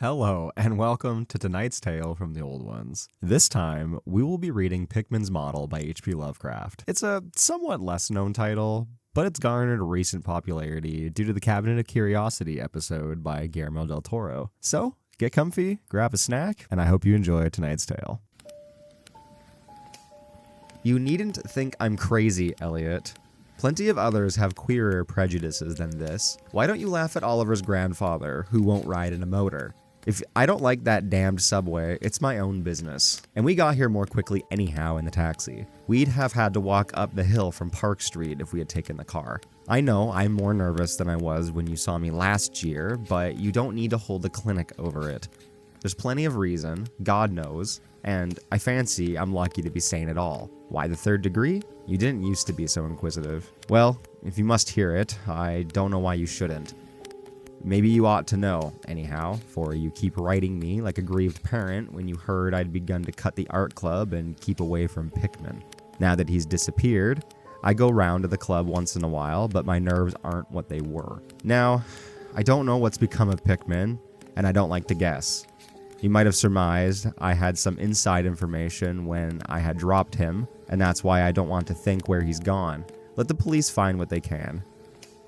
Hello, and welcome to tonight's tale from the old ones. This time, we will be reading Pickman's Model by H.P. Lovecraft. It's a somewhat less-known title, but it's garnered recent popularity due to the Cabinet of Curiosity episode by Guillermo del Toro. So, get comfy, grab a snack, and I hope you enjoy tonight's tale. You needn't think I'm crazy, Elliot. Plenty of others have queerer prejudices than this. Why don't you laugh at Oliver's grandfather, who won't ride in a motor? If I don't like that damned subway, it's my own business. And we got here more quickly anyhow in the taxi. We'd have had to walk up the hill from Park Street if we had taken the car. I know I'm more nervous than I was when you saw me last year, but you don't need to hold a clinic over it. There's plenty of reason, God knows, and I fancy I'm lucky to be sane at all. Why the third degree? You didn't used to be so inquisitive. Well, if you must hear it, I don't know why you shouldn't. Maybe you ought to know, anyhow, for you keep writing me like a grieved parent when you heard I'd begun to cut the art club and keep away from Pickman. Now that he's disappeared, I go round to the club once in a while, but my nerves aren't what they were. Now, I don't know what's become of Pickman, and I don't like to guess. You might have surmised I had some inside information when I had dropped him, and that's why I don't want to think where he's gone. Let the police find what they can.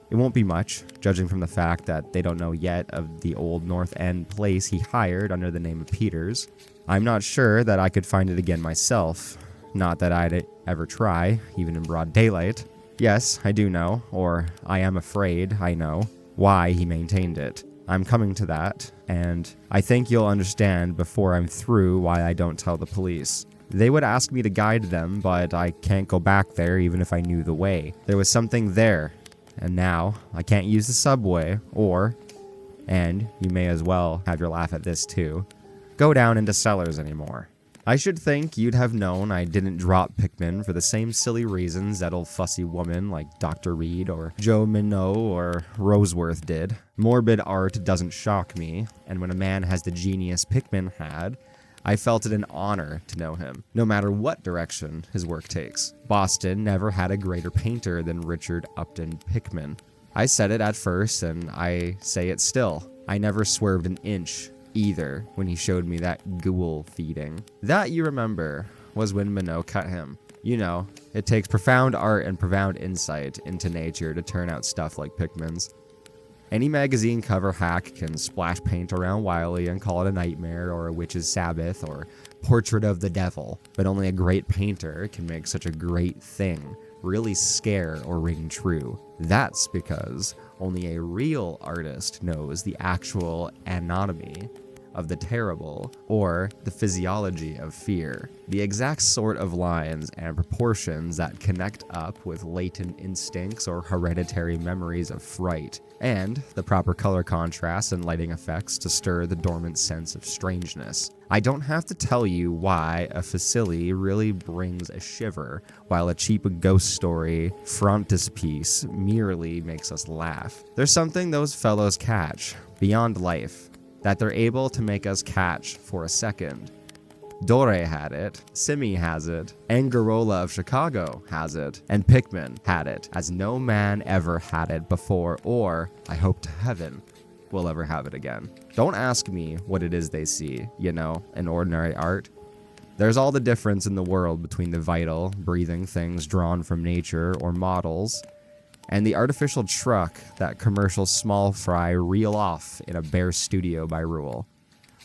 It won't be much, judging from the fact that they don't know yet of the old North End place he hired under the name of Peters. I'm not sure that I could find it again myself. Not that I'd ever try, even in broad daylight. Yes, I do know, or I am afraid I know, why he maintained it. I'm coming to that, and I think you'll understand before I'm through why I don't tell the police. They would ask me to guide them, but I can't go back there even if I knew the way. There was something there. And now, I can't use the subway, and you may as well have your laugh at this too, go down into cellars anymore. I should think you'd have known I didn't drop Pickman for the same silly reasons that old fussy woman like Dr. Reed or Joe Minot or Roseworth did. Morbid art doesn't shock me, and when a man has the genius Pickman had, I felt it an honor to know him, no matter what direction his work takes. Boston never had a greater painter than Richard Upton Pickman. I said it at first, and I say it still. I never swerved an inch, either, when he showed me that ghoul feeding. That, you remember, was when Minot cut him. You know, it takes profound art and profound insight into nature to turn out stuff like Pickman's. Any magazine cover hack can splash paint around Wiley and call it a nightmare or a witch's Sabbath or portrait of the devil, but only a great painter can make such a great thing really scare or ring true. That's because only a real artist knows the actual anatomy of the terrible or the physiology of fear, the exact sort of lines and proportions that connect up with latent instincts or hereditary memories of fright, and the proper color contrasts and lighting effects to stir the dormant sense of strangeness. I don't have to tell you why a facsimile really brings a shiver, while a cheap ghost story frontispiece merely makes us laugh. There's something those fellows catch, beyond life, that they're able to make us catch for a second. Dore had it, Simi has it, Angarola of Chicago has it, and Pickman had it, as no man ever had it before, or, I hope to heaven, will ever have it again. Don't ask me what it is they see, in ordinary art. There's all the difference in the world between the vital, breathing things drawn from nature or models, and the artificial truck that commercial small fry reel off in a bare studio by rule.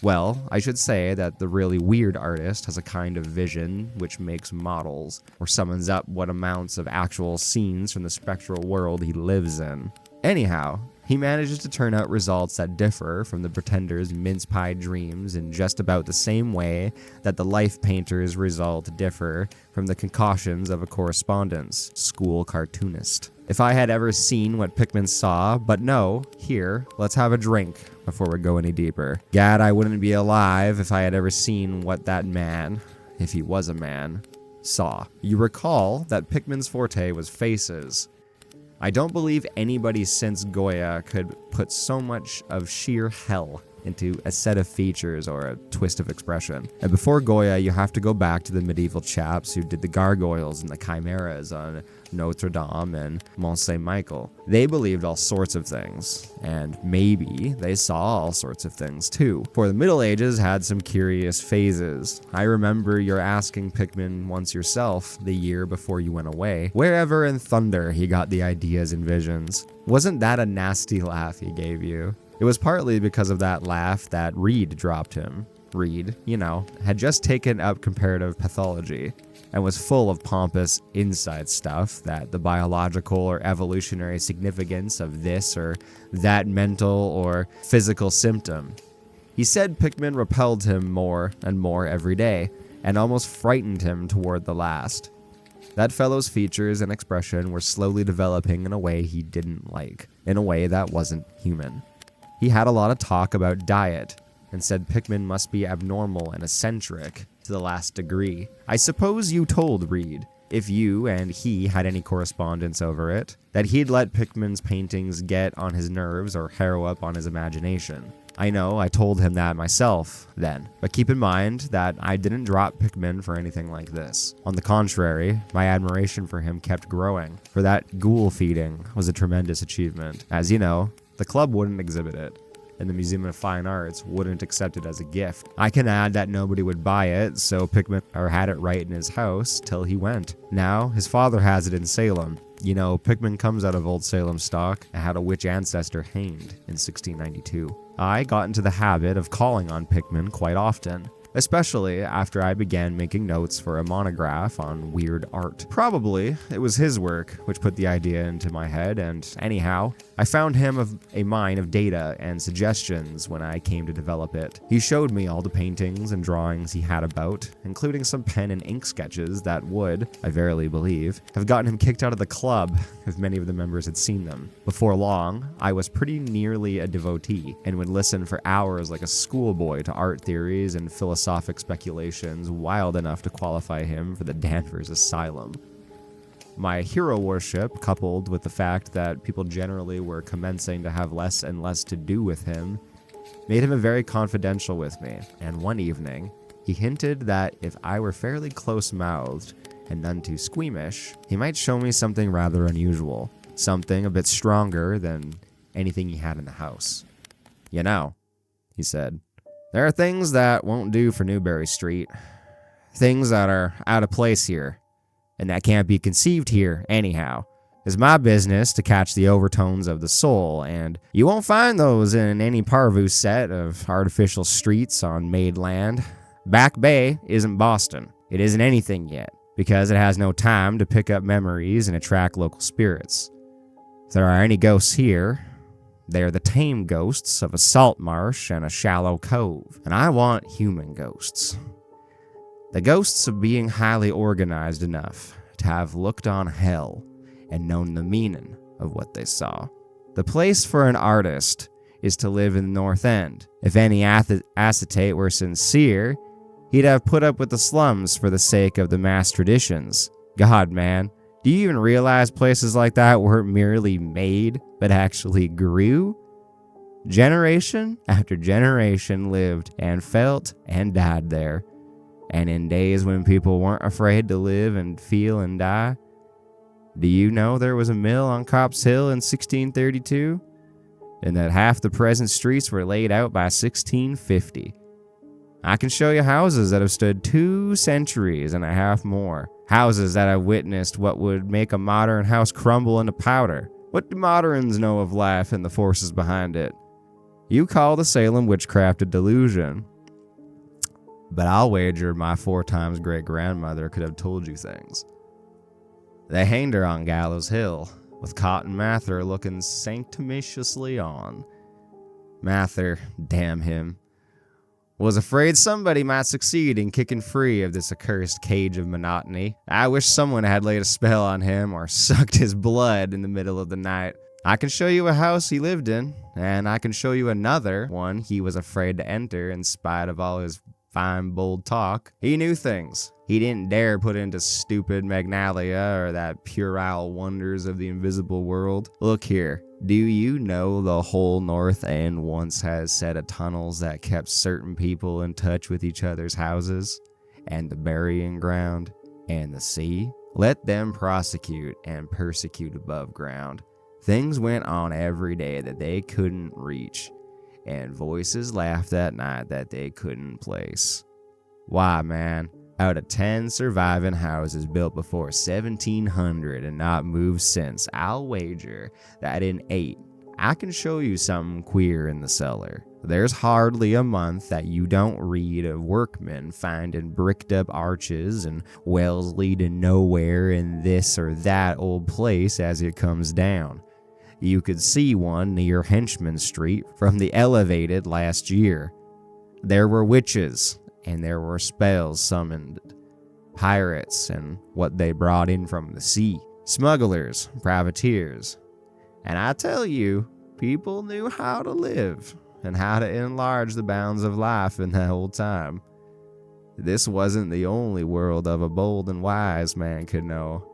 Well, I should say that the really weird artist has a kind of vision which makes models, or summons up what amounts of actual scenes from the spectral world he lives in. Anyhow, he manages to turn out results that differ from the pretender's mince-pie dreams in just about the same way that the life painter's results differ from the concoctions of a correspondence school cartoonist. If I had ever seen what Pickman saw, but no, here, let's have a drink before we go any deeper. Gad, I wouldn't be alive if I had ever seen what that man, if he was a man, saw. You recall that Pickman's forte was faces. I don't believe anybody since Goya could put so much of sheer hell into a set of features or a twist of expression. And before Goya, you have to go back to the medieval chaps who did the gargoyles and the chimeras on Notre Dame and Mont Saint Michel. They believed all sorts of things, and maybe they saw all sorts of things too. For the Middle Ages had some curious phases. I remember you're asking Pickman once yourself, the year before you went away, wherever in thunder he got the ideas and visions. Wasn't that a nasty laugh he gave you? It was partly because of that laugh that Reed dropped him. Reed, had just taken up comparative pathology and was full of pompous inside stuff that the biological or evolutionary significance of this or that mental or physical symptom. He said Pickman repelled him more and more every day and almost frightened him toward the last. That fellow's features and expression were slowly developing in a way he didn't like, in a way that wasn't human. He had a lot of talk about diet and said Pickman must be abnormal and eccentric to the last degree. I suppose you told Reed, if you and he had any correspondence over it, that he'd let Pickman's paintings get on his nerves or harrow up on his imagination. I know, I told him that myself then, but keep in mind that I didn't drop Pickman for anything like this. On the contrary, my admiration for him kept growing, for that ghoul feeding was a tremendous achievement. As you know, the club wouldn't exhibit it, and the Museum of Fine Arts wouldn't accept it as a gift. I can add that nobody would buy it, so Pickman had it right in his house till he went. Now, his father has it in Salem. Pickman comes out of Old Salem stock and had a witch ancestor hanged in 1692. I got into the habit of calling on Pickman quite often, especially after I began making notes for a monograph on weird art. Probably it was his work which put the idea into my head, and anyhow, I found him of a mine of data and suggestions when I came to develop it. He showed me all the paintings and drawings he had about, including some pen and ink sketches that would, I verily believe, have gotten him kicked out of the club if many of the members had seen them. Before long, I was pretty nearly a devotee and would listen for hours like a schoolboy to art theories and philosophic speculations wild enough to qualify him for the Danvers Asylum. My hero worship, coupled with the fact that people generally were commencing to have less and less to do with him, made him very confidential with me, and one evening, he hinted that if I were fairly close-mouthed and none too squeamish, he might show me something rather unusual, something a bit stronger than anything he had in the house. He said, there are things that won't do for Newberry Street, things that are out of place here, and that can't be conceived here anyhow. It's my business to catch the overtones of the soul, and you won't find those in any parvus set of artificial streets on made land. Back Bay isn't Boston. It isn't anything yet, because it has no time to pick up memories and attract local spirits. If there are any ghosts here, they are the tame ghosts of a salt marsh and a shallow cove, and I want human ghosts. The ghosts of being highly organized enough to have looked on hell and known the meaning of what they saw. The place for an artist is to live in the North End. If any acetate were sincere, he'd have put up with the slums for the sake of the mass traditions. God, man, do you even realize places like that weren't merely made, but actually grew? Generation after generation lived and felt and died there. And in days when people weren't afraid to live and feel and die, do you know there was a mill on Copp's Hill in 1632? And that half the present streets were laid out by 1650. I can show you houses that have stood 2 centuries and a half more. Houses that have witnessed what would make a modern house crumble into powder. What do moderns know of life and the forces behind it? You call the Salem witchcraft a delusion, but I'll wager my 4 times great-grandmother could have told you things. They hanged her on Gallows Hill, with Cotton Mather looking sanctimoniously on. Mather, damn him, was afraid somebody might succeed in kicking free of this accursed cage of monotony. I wish someone had laid a spell on him or sucked his blood in the middle of the night. I can show you a house he lived in, and I can show you another one he was afraid to enter in spite of all his fine, bold talk. He knew things he didn't dare put into stupid Magnalia or that puerile wonders of the invisible world. Look here. Do you know the whole North End once had a set of tunnels that kept certain people in touch with each other's houses, and the burying ground, and the sea? Let them prosecute and persecute above ground. Things went on every day that they couldn't reach, and voices laughed at night that they couldn't place. Why, man, out of 10 surviving houses built before 1700 and not moved since, I'll wager that in 8, I can show you something queer in the cellar. There's hardly a month that you don't read of workmen finding bricked up arches and wells leading nowhere in this or that old place as it comes down. You could see one near Henchman Street from the elevated last year. There were witches, and there were spells summoned, pirates and what they brought in from the sea, smugglers, privateers. And I tell you, people knew how to live and how to enlarge the bounds of life in that old time. This wasn't the only world of a bold and wise man could know.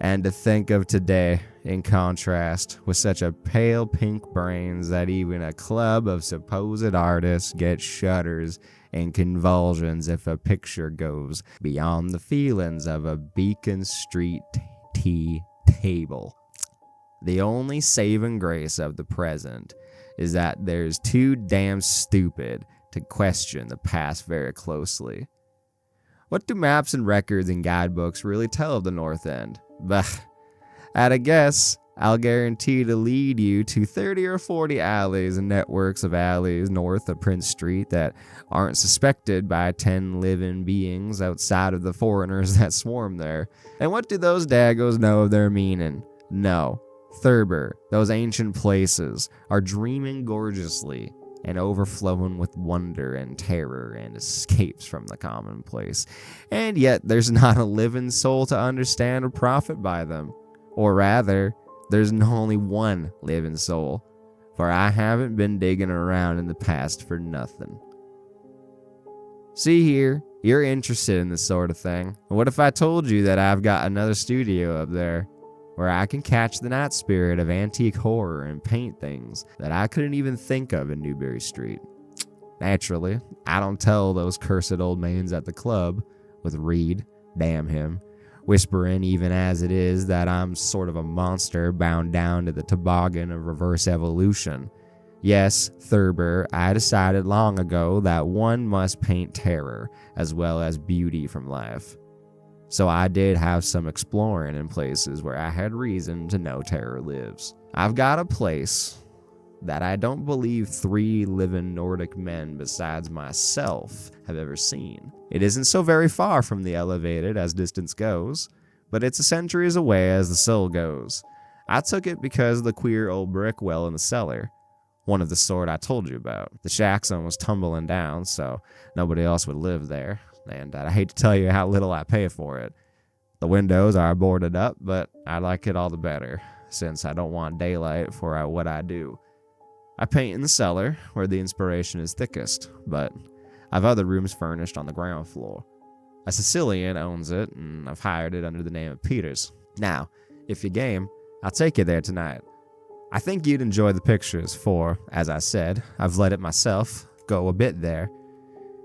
And to think of today, in contrast, with such a pale pink brains that even a club of supposed artists get shudders and convulsions if a picture goes beyond the feelings of a Beacon Street tea table. The only saving grace of the present is that there's too damn stupid to question the past very closely. What do maps and records and guidebooks really tell of the North End? Bah, at a guess, I'll guarantee to lead you to 30 or 40 alleys and networks of alleys north of Prince Street that aren't suspected by 10 living beings outside of the foreigners that swarm there. And what do those daggos know of their meaning? No. Thurber, those ancient places, are dreaming gorgeously and overflowing with wonder and terror and escapes from the commonplace. And yet there's not a living soul to understand or profit by them. Or rather, there's only one living soul, for I haven't been digging around in the past for nothing. See here, you're interested in this sort of thing. What if I told you that I've got another studio up there, where I can catch the night spirit of antique horror and paint things that I couldn't even think of in Newbury Street? Naturally, I don't tell those cursed old mains at the club, with Reed, damn him, whispering even as it is that I'm sort of a monster bound down to the toboggan of reverse evolution. Yes, Thurber, I decided long ago that one must paint terror as well as beauty from life. So I did have some exploring in places where I had reason to know terror lives. I've got a place that I don't believe 3 living Nordic men besides myself have ever seen. It isn't so very far from the elevated as distance goes, but it's a centuries away as the soul goes. I took it because of the queer old brick well in the cellar, one of the sort I told you about. The shack's almost tumbling down, so nobody else would live there. And I hate to tell you how little I pay for it. The windows are boarded up, but I like it all the better, since I don't want daylight for what I do. I paint in the cellar, where the inspiration is thickest, but I've other rooms furnished on the ground floor. A Sicilian owns it, and I've hired it under the name of Peters. Now, if you're game, I'll take you there tonight. I think you'd enjoy the pictures, for, as I said, I've let it myself go a bit there.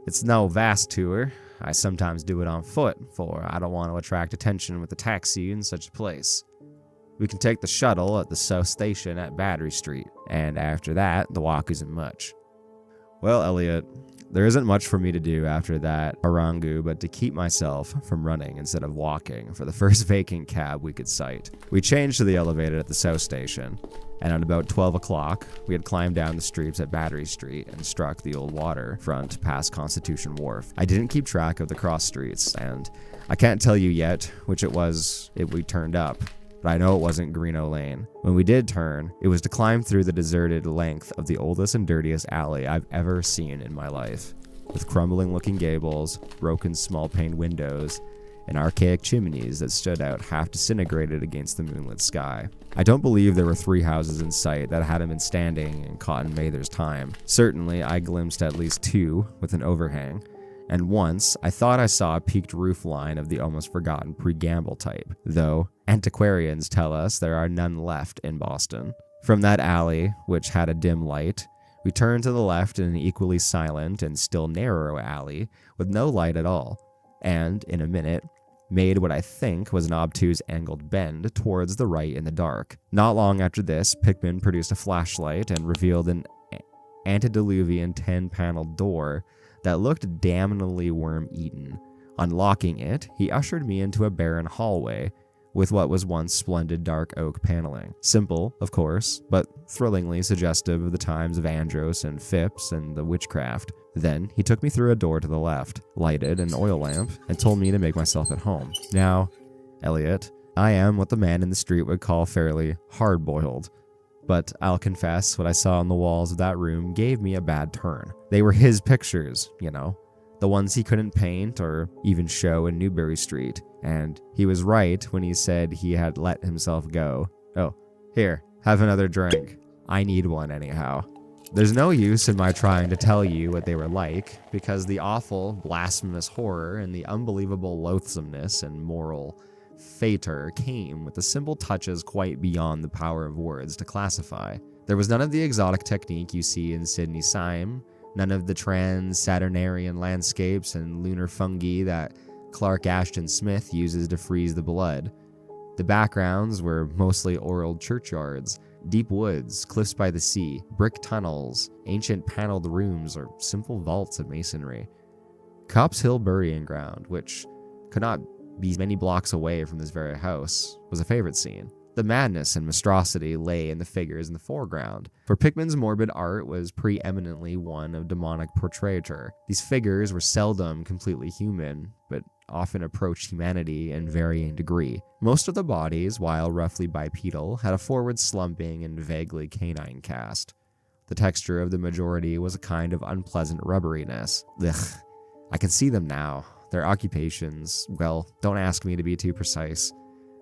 It's no vast tour. I sometimes do it on foot, for I don't want to attract attention with a taxi in such a place. We can take the shuttle at the South Station at Battery Street, and after that, the walk isn't much. Well, Elliot, there isn't much for me to do after that harangue but to keep myself from running instead of walking for the first vacant cab we could sight. We changed to the elevated at the South Station, and at about 12 o'clock, we had climbed down the streets at Battery Street and struck the old waterfront past Constitution Wharf. I didn't keep track of the cross streets, and I can't tell you yet which it was if we turned up, but I know it wasn't Greeno Lane. When we did turn, it was to climb through the deserted length of the oldest and dirtiest alley I've ever seen in my life, with crumbling-looking gables, broken small-paned windows, and archaic chimneys that stood out half disintegrated against the moonlit sky. I don't believe there were 3 houses in sight that hadn't been standing in Cotton Mather's time. Certainly, I glimpsed at least 2 with an overhang, and once I thought I saw a peaked roof line of the almost forgotten pre-Gamble type, though Antiquarians tell us there are none left in Boston. From that alley, which had a dim light, we turned to the left in an equally silent and still narrow alley with no light at all, and, in a minute, made what I think was an obtuse angled bend towards the right in the dark. Not long after this, Pickman produced a flashlight and revealed an antediluvian 10-paneled door that looked damnably worm-eaten. Unlocking it, he ushered me into a barren hallway with what was once splendid dark oak paneling. Simple, of course, but thrillingly suggestive of the times of Andros and Phipps and the witchcraft. Then he took me through a door to the left, lighted an oil lamp, and told me to make myself at home. Now, Elliot, I am what the man in the street would call fairly hard-boiled. But I'll confess, what I saw on the walls of that room gave me a bad turn. They were his pictures, you know, the ones he couldn't paint or even show in Newbury Street. And he was right when he said he had let himself go. Oh, here, have another drink. I need one anyhow. There's no use in my trying to tell you what they were like, because the awful, blasphemous horror and the unbelievable loathsomeness and moral fator came with the simple touches quite beyond the power of words to classify. There was none of the exotic technique you see in Sidney Syme, none of the trans-Saturnarian landscapes and lunar fungi that Clark Ashton Smith uses to freeze the blood. The backgrounds were mostly old churchyards, deep woods, cliffs by the sea, brick tunnels, ancient paneled rooms, or simple vaults of masonry. Copp's Hill Burying Ground, which could not be many blocks away from this very house, was a favorite scene. The madness and monstrosity lay in the figures in the foreground, for Pickman's morbid art was preeminently one of demonic portraiture. These figures were seldom completely human, but often approached humanity in varying degree. Most of the bodies, while roughly bipedal, had a forward slumping and vaguely canine cast. The texture of the majority was a kind of unpleasant rubberiness. Ugh, I can see them now. Their occupations, well, don't ask me to be too precise.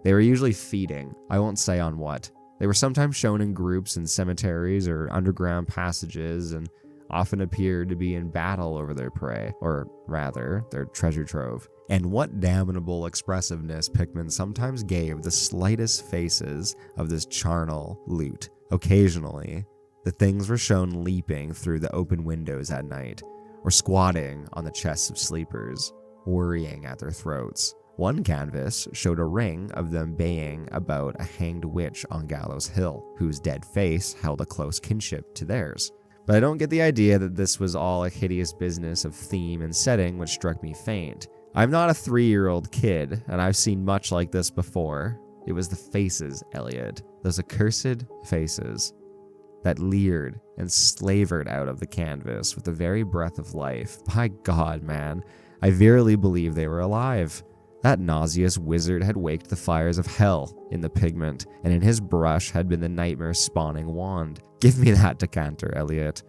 They were usually feeding, I won't say on what. They were sometimes shown in groups in cemeteries or underground passages, and often appeared to be in battle over their prey, or rather, their treasure trove. And what damnable expressiveness Pickman sometimes gave the slightest faces of this charnel loot. Occasionally, the things were shown leaping through the open windows at night, or squatting on the chests of sleepers, worrying at their throats. One canvas showed a ring of them baying about a hanged witch on Gallows Hill, whose dead face held a close kinship to theirs. But I don't get the idea that this was all a hideous business of theme and setting which struck me faint. I'm not a 3-year-old kid, and I've seen much like this before. It was the faces, Elliot, those accursed faces, that leered and slavered out of the canvas with the very breath of life. By God, man, I verily believe they were alive. That nauseous wizard had waked the fires of hell in the pigment, and in his brush had been the nightmare-spawning wand. Give me that decanter, Elliot.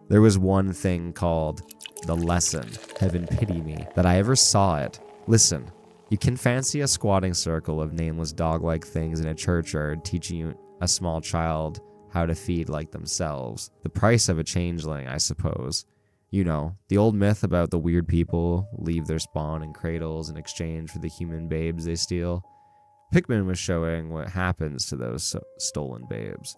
There was one thing called the lesson, heaven pity me, that I ever saw it. Listen, you can fancy a squatting circle of nameless dog-like things in a churchyard teaching a small child how to feed like themselves. The price of a changeling, I suppose. You know, the old myth about the weird people leave their spawn in cradles in exchange for the human babes they steal. Pickman was showing what happens to those stolen babes.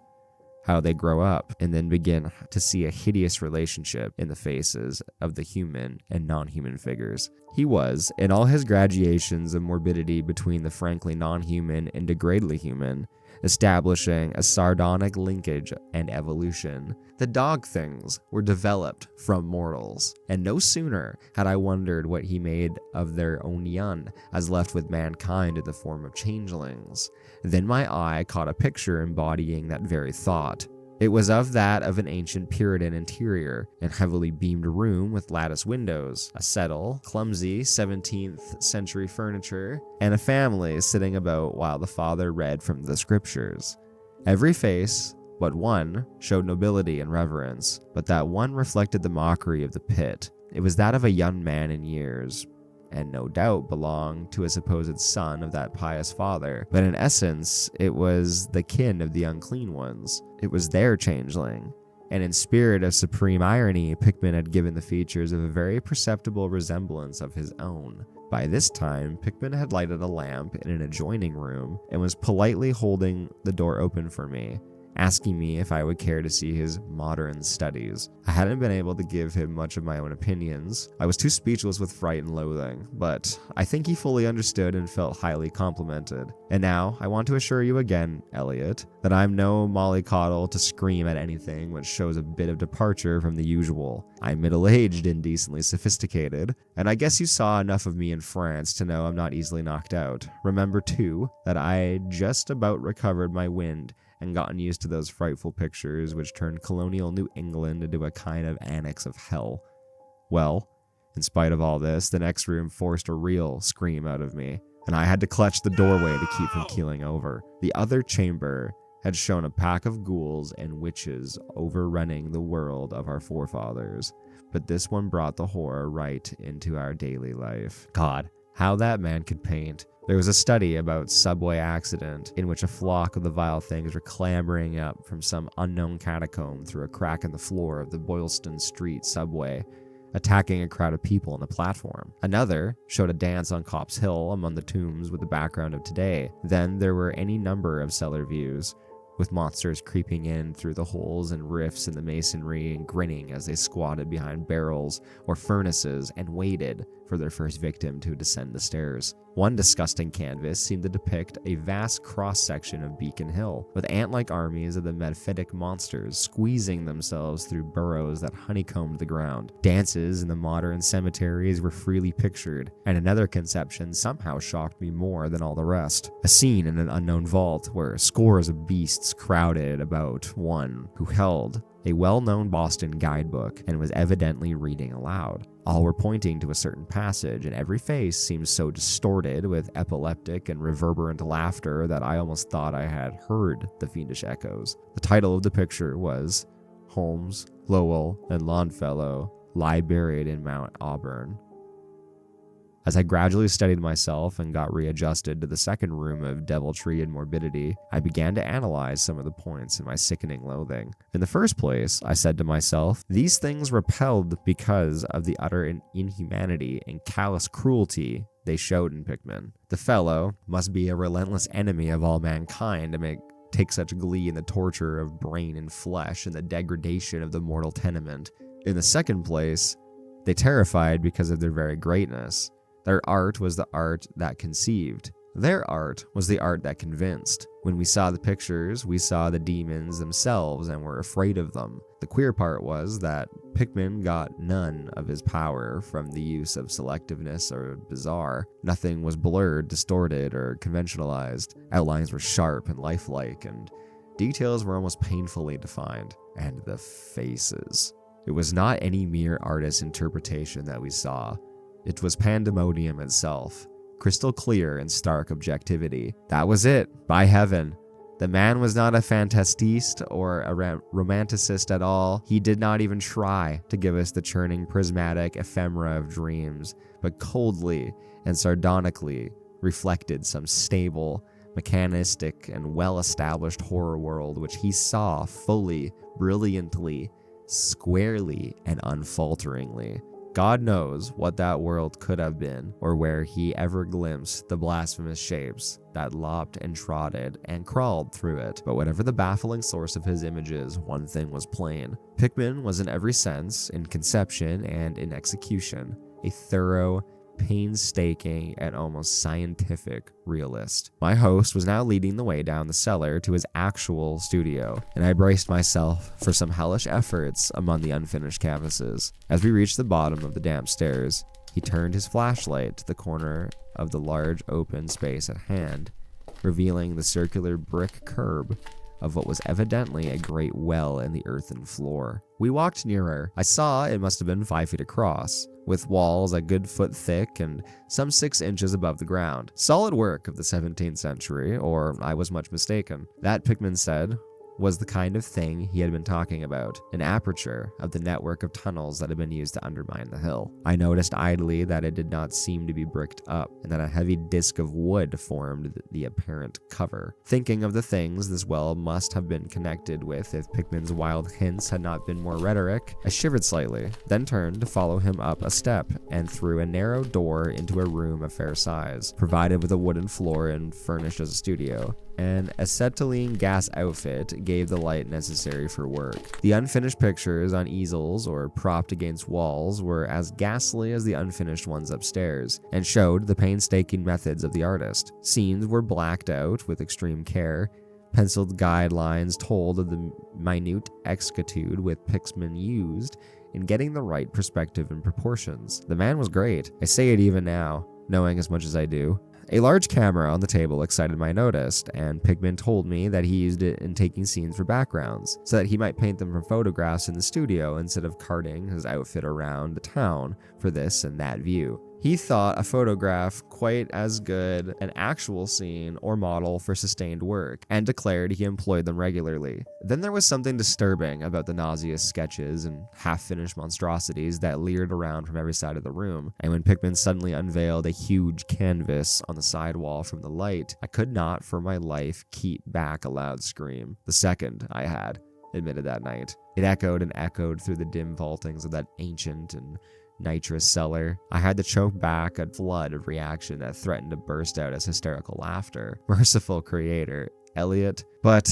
How they grow up and then begin to see a hideous relationship in the faces of the human and non-human figures. He was, in all his gradations of morbidity between the frankly non-human and degradedly human, establishing a sardonic linkage and evolution. The dog things were developed from mortals, and no sooner had I wondered what he made of their own young, as left with mankind in the form of changelings, then my eye caught a picture embodying that very thought. It was of that of an ancient Puritan interior, an heavily beamed room with lattice windows, a settle, clumsy 17th century furniture, and a family sitting about while the father read from the scriptures. Every face but one showed nobility and reverence, but that one reflected the mockery of the pit. It was that of a young man in years, and no doubt belonged to a supposed son of that pious father, but in essence it was the kin of the unclean ones. It was their changeling, and in spirit of supreme irony, Pickman had given the features of a very perceptible resemblance of his own. By this time, Pickman had lighted a lamp in an adjoining room and was politely holding the door open for me, asking me if I would care to see his modern studies. I hadn't been able to give him much of my own opinions. I was too speechless with fright and loathing, but I think he fully understood and felt highly complimented. And now, I want to assure you again, Elliot, that I'm no mollycoddle to scream at anything which shows a bit of departure from the usual. I'm middle-aged and decently sophisticated, and I guess you saw enough of me in France to know I'm not easily knocked out. Remember, too, that I just about recovered my wind and gotten used to those frightful pictures which turned colonial New England into a kind of annex of hell. Well, in spite of all this, the next room forced a real scream out of me, and I had to clutch the doorway to keep from keeling over. The other chamber had shown a pack of ghouls and witches overrunning the world of our forefathers, but this one brought the horror right into our daily life. God, how that man could paint. There was a study about subway accident in which a flock of the vile things were clambering up from some unknown catacomb through a crack in the floor of the Boylston Street subway, attacking a crowd of people on the platform. Another showed a dance on Copp's Hill among the tombs with the background of today. Then there were any number of cellar views, with monsters creeping in through the holes and rifts in the masonry and grinning as they squatted behind barrels or furnaces and waited for their first victim to descend the stairs. One disgusting canvas seemed to depict a vast cross-section of Beacon Hill, with ant-like armies of the mephitic monsters squeezing themselves through burrows that honeycombed the ground. Dances in the modern cemeteries were freely pictured, and another conception somehow shocked me more than all the rest. A scene in an unknown vault where scores of beasts crowded about one who held a well-known Boston guidebook and was evidently reading aloud. All were pointing to a certain passage, and every face seemed so distorted with epileptic and reverberant laughter that I almost thought I had heard the fiendish echoes. The title of the picture was Holmes, Lowell, and Longfellow Lie Buried in Mount Auburn. As I gradually steadied myself and got readjusted to the second room of deviltry and morbidity, I began to analyze some of the points in my sickening loathing. In the first place, I said to myself, these things repelled because of the utter inhumanity and callous cruelty they showed in Pickman. The fellow must be a relentless enemy of all mankind to take such glee in the torture of brain and flesh and the degradation of the mortal tenement. In the second place, they terrified because of their very greatness. Their art was the art that conceived. Their art was the art that convinced. When we saw the pictures, we saw the demons themselves and were afraid of them. The queer part was that Pickman got none of his power from the use of selectiveness or bizarre. Nothing was blurred, distorted, or conventionalized. Outlines were sharp and lifelike, and details were almost painfully defined. And the faces. It was not any mere artist's interpretation that we saw. It was pandemonium itself, crystal clear and stark objectivity. That was it, by heaven. The man was not a fantastiste or a romanticist at all. He did not even try to give us the churning prismatic ephemera of dreams, but coldly and sardonically reflected some stable, mechanistic, and well-established horror world which he saw fully, brilliantly, squarely, and unfalteringly. God knows what that world could have been, or where he ever glimpsed the blasphemous shapes that lopped and trotted and crawled through it. But whatever the baffling source of his images, one thing was plain. Pickman was in every sense, in conception and in execution, a thorough, painstaking, and almost scientific realist. My host was now leading the way down the cellar to his actual studio, and I braced myself for some hellish efforts among the unfinished canvases. As we reached the bottom of the damp stairs, he turned his flashlight to the corner of the large open space at hand, revealing the circular brick curb of what was evidently a great well in the earthen floor. We walked nearer. I saw it must have been 5 feet across, with walls a good foot thick and some 6 inches above the ground. Solid work of the 17th century, or I was much mistaken. That, Pickman said, was the kind of thing he had been talking about, an aperture of the network of tunnels that had been used to undermine the hill. I noticed idly that it did not seem to be bricked up, and that a heavy disc of wood formed the apparent cover. Thinking of the things this well must have been connected with if Pickman's wild hints had not been more rhetoric, I shivered slightly, then turned to follow him up a step and through a narrow door into a room of fair size, provided with a wooden floor and furnished as a studio. An acetylene gas outfit gave the light necessary for work. The unfinished pictures on easels or propped against walls were as ghastly as the unfinished ones upstairs, and showed the painstaking methods of the artist. Scenes were blacked out with extreme care. Penciled guidelines told of the minute exactitude with Pickman used in getting the right perspective and proportions. The man was great. I say it even now, knowing as much as I do. A large camera on the table excited my notice, and Pickman told me that he used it in taking scenes for backgrounds, so that he might paint them from photographs in the studio instead of carting his outfit around the town for this and that view. He thought a photograph quite as good an actual scene or model for sustained work, and declared he employed them regularly. Then there was something disturbing about the nauseous sketches and half-finished monstrosities that leered around from every side of the room, and when Pickman suddenly unveiled a huge canvas on the side wall from the light, I could not for my life keep back a loud scream. The second I had admitted that night. It echoed and echoed through the dim vaultings of that ancient and nitrous cellar. I had to choke back a flood of reaction that threatened to burst out as hysterical laughter. Merciful creator, Elliot. But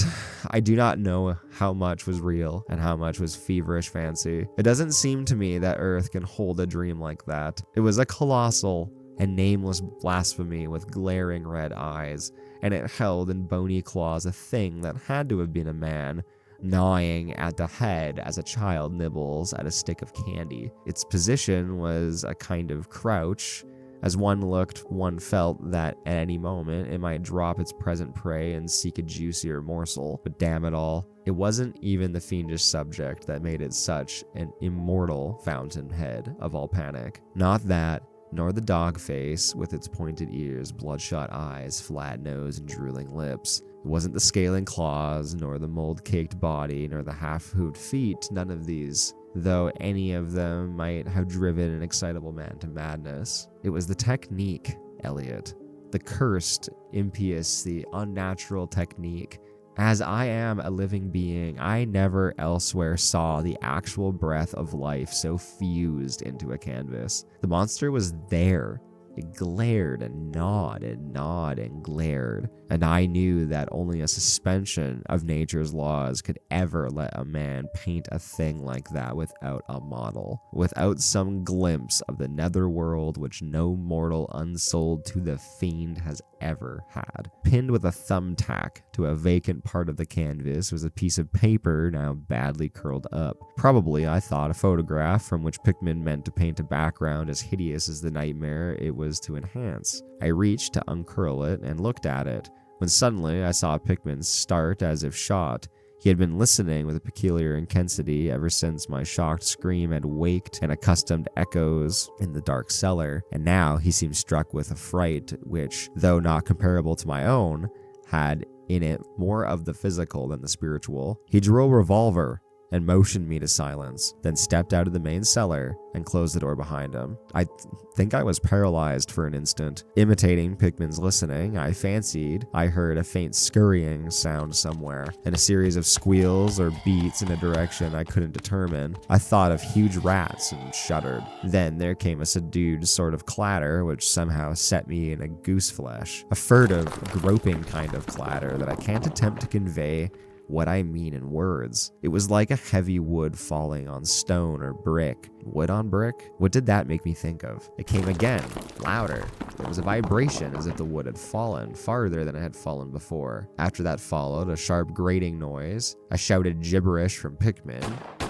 I do not know how much was real and how much was feverish fancy. It doesn't seem to me that Earth can hold a dream like that. It was a colossal and nameless blasphemy with glaring red eyes, and it held in bony claws a thing that had to have been a man, gnawing at the head as a child nibbles at a stick of candy. Its position was a kind of crouch. As one looked, one felt that at any moment it might drop its present prey and seek a juicier morsel. But damn it all, it wasn't even the fiendish subject that made it such an immortal fountainhead of all panic. Not that, nor the dog face with its pointed ears, bloodshot eyes, flat nose, and drooling lips. It wasn't the scaling claws, nor the mold-caked body, nor the half-hooved feet, none of these, though any of them might have driven an excitable man to madness. It was the technique, Elliot. The cursed, impious, the unnatural technique. As I am a living being, I never elsewhere saw the actual breath of life so fused into a canvas. The monster was there. It glared and gnawed and glared, and I knew that only a suspension of nature's laws could ever let a man paint a thing like that without a model, without some glimpse of the netherworld which no mortal unsold to the fiend has ever had. Pinned with a thumbtack to a vacant part of the canvas was a piece of paper now badly curled up. Probably, I thought, a photograph from which Pickman meant to paint a background as hideous as the nightmare it was to enhance. I reached to uncurl it and looked at it, when suddenly I saw Pickman start as if shot. He had been listening with a peculiar intensity ever since my shocked scream had waked unaccustomed echoes in the dark cellar, and now he seemed struck with a fright which, though not comparable to my own, had in it more of the physical than the spiritual. He drew a revolver and motioned me to silence, then stepped out of the main cellar and closed the door behind him. I think I was paralyzed for an instant. Imitating Pickman's listening, I fancied I heard a faint scurrying sound somewhere, and a series of squeals or beats in a direction I couldn't determine. I thought of huge rats and shuddered. Then there came a subdued sort of clatter which somehow set me in a goose flesh, a furtive, groping kind of clatter that I can't attempt to convey what I mean in words. It was like a heavy wood falling on stone or brick. Wood on brick? What did that make me think of? It came again, louder. There was a vibration as if the wood had fallen, farther than it had fallen before. After that followed a sharp grating noise, a shouted gibberish from Pickman,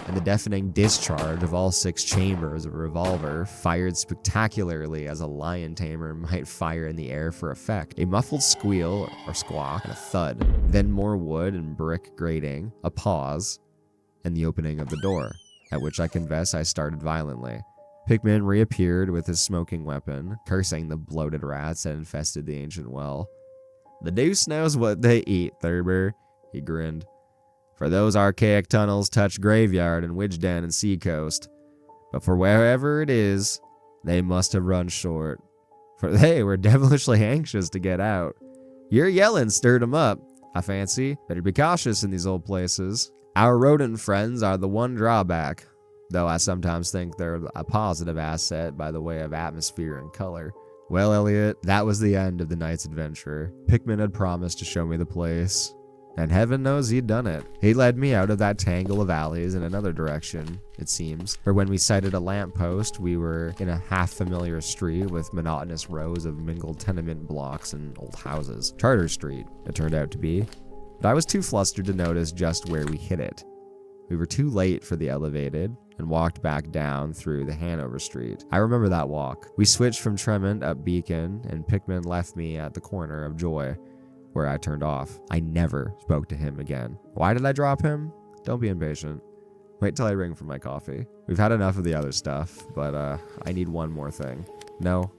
and the deafening discharge of all 6 chambers of a revolver, fired spectacularly as a lion tamer might fire in the air for effect. A muffled squeal or squawk and a thud, then more wood and brick grating, a pause, and the opening of the door, at which I confess I started violently. Pickman reappeared with his smoking weapon, cursing the bloated rats that infested the ancient well. "The deuce knows what they eat, Thurber," he grinned. For those archaic tunnels touch Graveyard and Widgeden and Seacoast. But for wherever it is, they must have run short. For they were devilishly anxious to get out. Your yelling stirred 'em up, I fancy. Better be cautious in these old places. Our rodent friends are the one drawback, though I sometimes think they're a positive asset by the way of atmosphere and color. Well, Elliot, that was the end of the night's adventure. Pickman had promised to show me the place, and heaven knows he'd done it. He led me out of that tangle of alleys in another direction, it seems. For when we sighted a lamppost, we were in a half-familiar street with monotonous rows of mingled tenement blocks and old houses. Charter Street, it turned out to be. But I was too flustered to notice just where we hit it. We were too late for the elevated and walked back down through the Hanover Street. I remember that walk. We switched from Tremont up Beacon, and Pickman left me at the corner of Joy, where I turned off. I never spoke to him again. Why did I drop him? Don't be impatient. Wait till I ring for my coffee. We've had enough of the other stuff, but I need one more thing. No,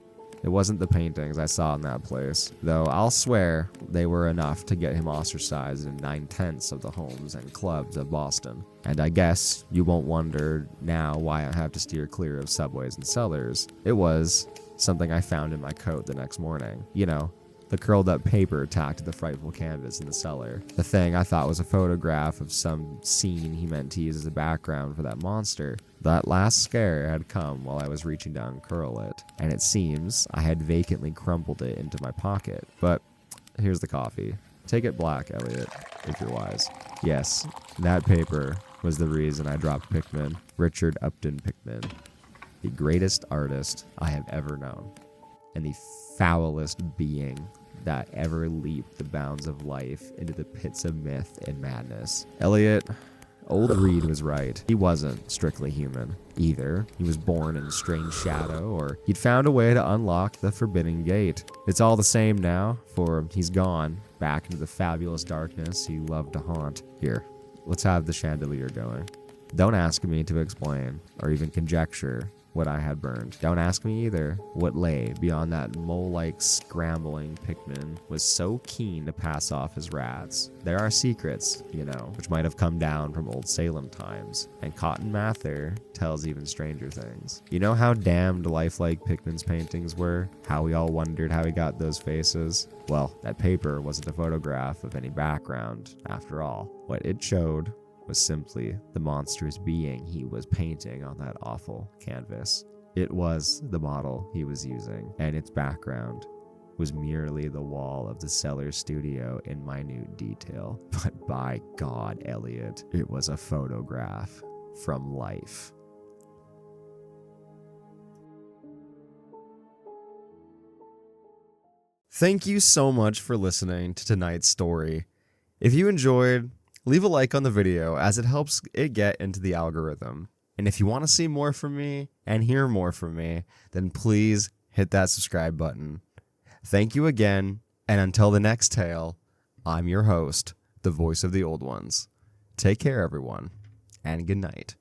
it wasn't the paintings I saw in that place, though I'll swear they were enough to get him ostracized in 9/10 of the homes and clubs of Boston. And I guess you won't wonder now why I have to steer clear of subways and cellars. It was something I found in my coat the next morning. You know, the curled up paper tacked to the frightful canvas in the cellar. The thing I thought was a photograph of some scene he meant to use as a background for that monster. That last scare had come while I was reaching to uncurl it, and it seems I had vacantly crumpled it into my pocket. But here's the coffee. Take it black, Elliot, if you're wise. Yes, that paper was the reason I dropped Pickman, Richard Upton Pickman, the greatest artist I have ever known, and the foulest being that ever leaped the bounds of life into the pits of myth and madness. Elliot, old Reed was right. He wasn't strictly human. Either he was born in a strange shadow, or he'd found a way to unlock the forbidden gate. It's all the same now, for he's gone back into the fabulous darkness he loved to haunt. Here, let's have the chandelier going. Don't ask me to explain, or even conjecture what I had burned. Don't ask me either what lay beyond that mole-like scrambling Pickman was so keen to pass off as rats. There are secrets, you know, which might have come down from old Salem times, and Cotton Mather tells even stranger things. You know how damned lifelike Pickman's paintings were? How we all wondered how he got those faces? Well, that paper wasn't a photograph of any background, after all. What it showed was simply the monstrous being he was painting on that awful canvas. It was the model he was using, and its background was merely the wall of the cellar studio in minute detail. But by God, Elliot, it was a photograph from life. Thank you so much for listening to tonight's story. If you enjoyed, leave a like on the video as it helps it get into the algorithm. And if you want to see more from me and hear more from me, then please hit that subscribe button. Thank you again, and until the next tale, I'm your host, the voice of the old ones. Take care, everyone, and good night.